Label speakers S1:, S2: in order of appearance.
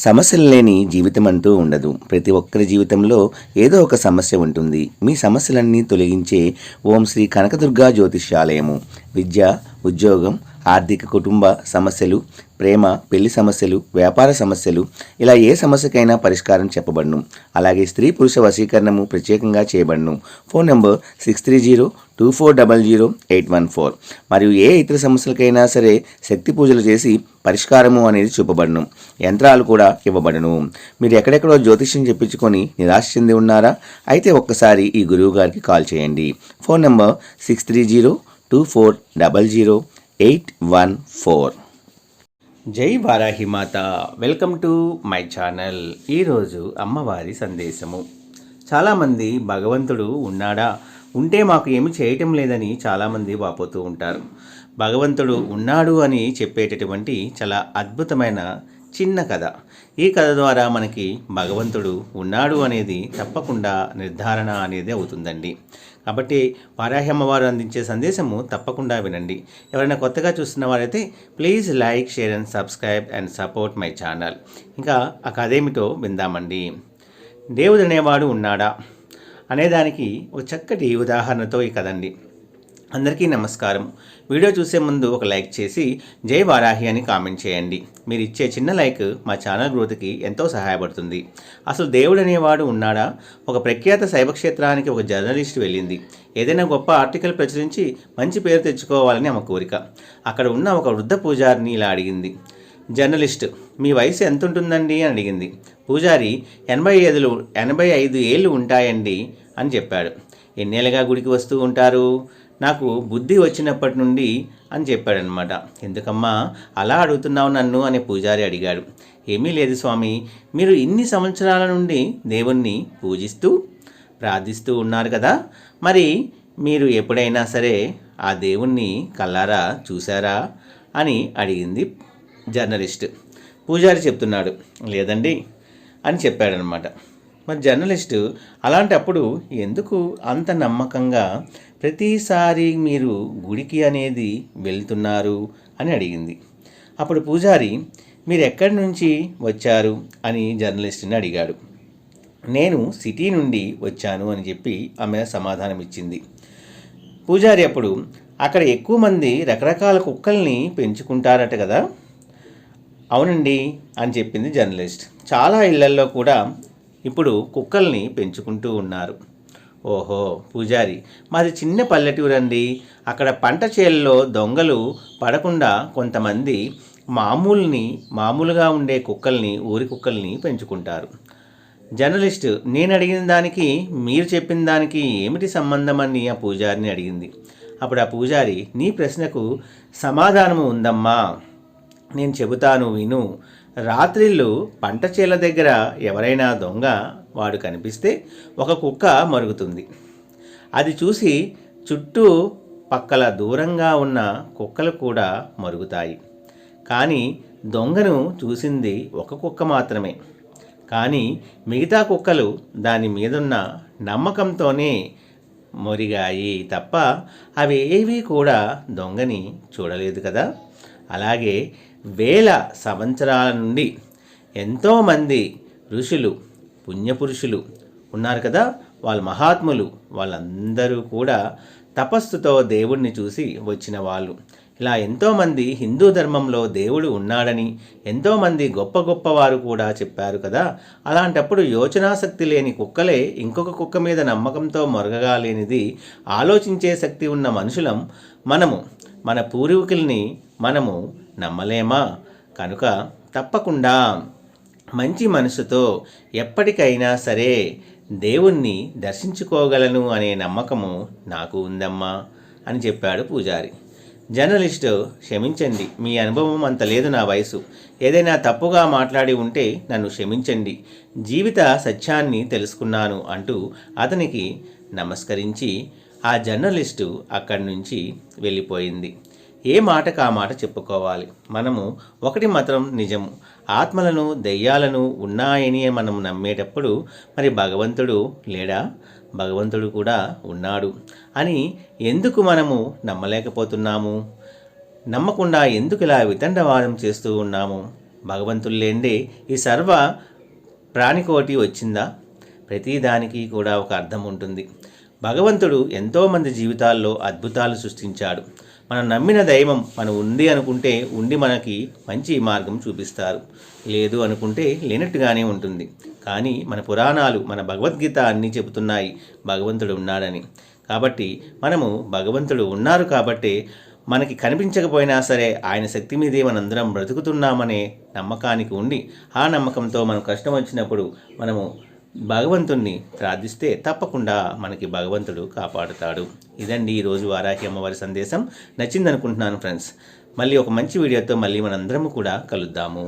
S1: సమస్యలు లేని జీవితం అంటూ ఉండదు. ప్రతి ఒక్కరి జీవితంలో ఏదో ఒక సమస్య ఉంటుంది. మీ సమస్యలన్నీ తొలగించే ఓం శ్రీ కనకదుర్గా జ్యోతిష్యాలయము. విద్య, ఉద్యోగం, ఆర్థిక, కుటుంబ సమస్యలు, ప్రేమ, పెళ్లి సమస్యలు, వ్యాపార సమస్యలు, ఇలా ఏ సమస్యకైనా పరిష్కారం చెప్పబడును. అలాగే స్త్రీ పురుష వశీకరణము ప్రత్యేకంగా చేయబడును. Phone number 6302400814. మరియు ఏ ఇతర సమస్యలకైనా సరే శక్తి పూజలు చేసి పరిష్కారము అనేది చూపబడును. యంత్రాలు కూడా ఇవ్వబడును. మీరు ఎక్కడెక్కడో జ్యోతిష్యం చెప్పించుకొని నిరాశ చెంది ఉన్నారా? అయితే ఒక్కసారి ఈ గురువు గారికి కాల్ చేయండి. Phone number 6302400814. జై Varahi Mata. Welcome to my channel. ఈరోజు అమ్మవారి సందేశము. చాలామంది భగవంతుడు ఉన్నాడా, ఉంటే మాకు ఏమి చేయటం లేదని చాలామంది వాపోతూ ఉంటారు. భగవంతుడు ఉన్నాడు అని చెప్పేటటువంటి చాలా అద్భుతమైన చిన్న కథ. ఈ కథ ద్వారా మనకి భగవంతుడు ఉన్నాడు అనేది తప్పకుండా నిర్ధారణ అనేది అవుతుందండి. కాబట్టి వారాహి అమ్మవారు అందించే సందేశము తప్పకుండా వినండి. ఎవరైనా కొత్తగా చూస్తున్న వారైతే please like, share and subscribe and support my channel. ఇంకా ఆ కథ ఏమిటో విందామండి. దేవుడు అనేవాడు ఉన్నాడా అనేదానికి ఒక చక్కటి ఉదాహరణతో ఈ కథండి. అందరికీ నమస్కారం. వీడియో చూసే ముందు ఒక లైక్ చేసి జై వారాహి అని కామెంట్ చేయండి. మీరు ఇచ్చే చిన్న లైక్ మా ఛానల్ గ్రోత్కి ఎంతో సహాయపడుతుంది. అసలు దేవుడు అనేవాడు ఉన్నాడా? ఒక ప్రఖ్యాత శైవక్షేత్రానికి ఒక జర్నలిస్ట్ వెళ్ళింది. ఏదైనా గొప్ప ఆర్టికల్ ప్రచురించి మంచి పేరు తెచ్చుకోవాలని ఆమె కోరిక. అక్కడ ఉన్న ఒక వృద్ధ పూజారిని ఇలా అడిగింది. జర్నలిస్ట్, మీ వయసు ఎంత ఉంటుందండి అని అడిగింది. పూజారి 85 ఏళ్ళు ఉంటాయండి అని చెప్పాడు. ఎన్నేళ్ళగా గుడికి వస్తూ ఉంటారు? నాకు బుద్ధి వచ్చినప్పటి నుండి అని చెప్పాడనమాట. ఎందుకమ్మా అలా అడుగుతున్నావు నన్ను అని పూజారి అడిగాడు. ఏమీ లేదు స్వామి, మీరు ఇన్ని సంవత్సరాల నుండి దేవుణ్ణి పూజిస్తూ ప్రార్థిస్తూ ఉన్నారు కదా, మరి మీరు ఎప్పుడైనా సరే ఆ దేవుణ్ణి కల్లారా చూశారా అని అడిగింది జర్నలిస్ట్. పూజారి చెప్తున్నాడు, లేదండి అని చెప్పాడనమాట. మరి జర్నలిస్టు అలాంటప్పుడు ఎందుకు అంత నమ్మకంగా ప్రతిసారి మీరు గుడికి అనేది వెళ్తున్నారు అని అడిగింది. అప్పుడు పూజారి, మీరు ఎక్కడి నుంచి వచ్చారు అని జర్నలిస్ట్ని అడిగాడు. నేను సిటీ నుండి వచ్చాను అని చెప్పి ఆమె సమాధానం ఇచ్చింది. పూజారి అప్పుడు, అక్కడ ఎక్కువ మంది రకరకాల కుక్కల్ని పెంచుకుంటారట కదా. అవునండి అని చెప్పింది జర్నలిస్ట్. చాలా ఇళ్లల్లో కూడా ఇప్పుడు కుక్కల్ని పెంచుకుంటూ ఉన్నారు. ఓహో పూజారి, మాది చిన్న పల్లెటూరు అండి. అక్కడ పంట చేలలో దొంగలు పడకుండా కొంతమంది మామూలుగా ఉండే కుక్కల్ని, ఊరి కుక్కల్ని పెంచుకుంటారు. జర్నలిస్ట్, నేను అడిగిన దానికి మీరు చెప్పిన దానికి ఏమిటి సంబంధం అని ఆ పూజారిని అడిగింది. అప్పుడు ఆ పూజారి, నీ ప్రశ్నకు సమాధానము ఉందమ్మా, నేను చెబుతాను విను. రాత్రిళ్ళు పంట చేల దగ్గర ఎవరైనా దొంగ వాడు కనిపిస్తే ఒక కుక్క మరుగుతుంది. అది చూసి చుట్టూ పక్కల దూరంగా ఉన్న కుక్కలు కూడా మరుగుతాయి. కానీ దొంగను చూసింది ఒక కుక్క మాత్రమే. కానీ మిగతా కుక్కలు దాని మీదున్న నమ్మకంతోనే మొరిగాయి తప్ప అవి ఏవీ కూడా దొంగని చూడలేదు కదా. అలాగే వేల సంవత్సరాల నుండి ఎంతోమంది ఋషులు, పుణ్యపురుషులు ఉన్నారు కదా, వాళ్ళ మహాత్ములు, వాళ్ళందరూ కూడా తపస్సుతో దేవుణ్ణి చూసి వచ్చిన వాళ్ళు. ఇలా ఎంతోమంది హిందూ ధర్మంలో దేవుడు ఉన్నాడని ఎంతోమంది గొప్ప గొప్పవారు కూడా చెప్పారు కదా. అలాంటప్పుడు యోచనాశక్తి లేని కుక్కలే ఇంకొక కుక్క మీద నమ్మకంతో మొరగగా లేనిది ఆలోచించే శక్తి ఉన్న మనుషులం మనము మన పూర్వీకుల్ని మనము నమ్మలేమా? కనుక తప్పకుండా మంచి మనసుతో ఎప్పటికైనా సరే దేవుణ్ణి దర్శించుకోగలను అనే నమ్మకము నాకు ఉందమ్మా అని చెప్పాడు పూజారి. జర్నలిస్టు, క్షమించండి, మీ అనుభవం అంత లేదు, నా వయసు, ఏదైనా తప్పుగా మాట్లాడి ఉంటే నన్ను క్షమించండి, జీవిత సత్యాన్ని తెలుసుకున్నాను అంటూ అతనికి నమస్కరించి ఆ జర్నలిస్టు అక్కడి నుంచి వెళ్ళిపోయింది. ఏ మాటకు ఆ మాట చెప్పుకోవాలి. మనము ఒకటి మాత్రం నిజము, ఆత్మలను, దెయ్యాలను ఉన్నాయని మనం నమ్మేటప్పుడు మరి భగవంతుడు లేడా? భగవంతుడు కూడా ఉన్నాడు అని ఎందుకు మనము నమ్మలేకపోతున్నాము? నమ్మకుండా ఎందుకు ఇలా వితండవాదం చేస్తూ ఉన్నాము? భగవంతుడు లేందే ఈ సర్వ ప్రాణికోటి వచ్చిందా? ప్రతిదానికి కూడా ఒక అర్థం ఉంటుంది. భగవంతుడు ఎంతోమంది జీవితాల్లో అద్భుతాలు సృష్టించాడు. మనం నమ్మిన దైవం మనం ఉంది అనుకుంటే ఉండి మనకి మంచి మార్గం చూపిస్తారు, లేదు అనుకుంటే లేనట్టుగానే ఉంటుంది. కానీ మన పురాణాలు, మన భగవద్గీత అన్నీ చెబుతున్నాయి భగవంతుడు ఉన్నాడని. కాబట్టి మనము భగవంతుడు ఉన్నారు కాబట్టి మనకి కనిపించకపోయినా సరే ఆయన శక్తి మీదే మనందరం బ్రతుకుతున్నామనే నమ్మకానికి ఉండి, ఆ నమ్మకంతో మనం కష్టం వచ్చినప్పుడు మనము భగవంతుణ్ణి ప్రార్థిస్తే తప్పకుండా మనకి భగవంతుడు కాపాడుతాడు. ఇదండి ఈరోజు వారాహి అమ్మవారి సందేశం. నచ్చిందనుకుంటున్నాను ఫ్రెండ్స్. మళ్ళీ ఒక మంచి వీడియోతో మళ్ళీ మనందరము కూడా కలుద్దాము.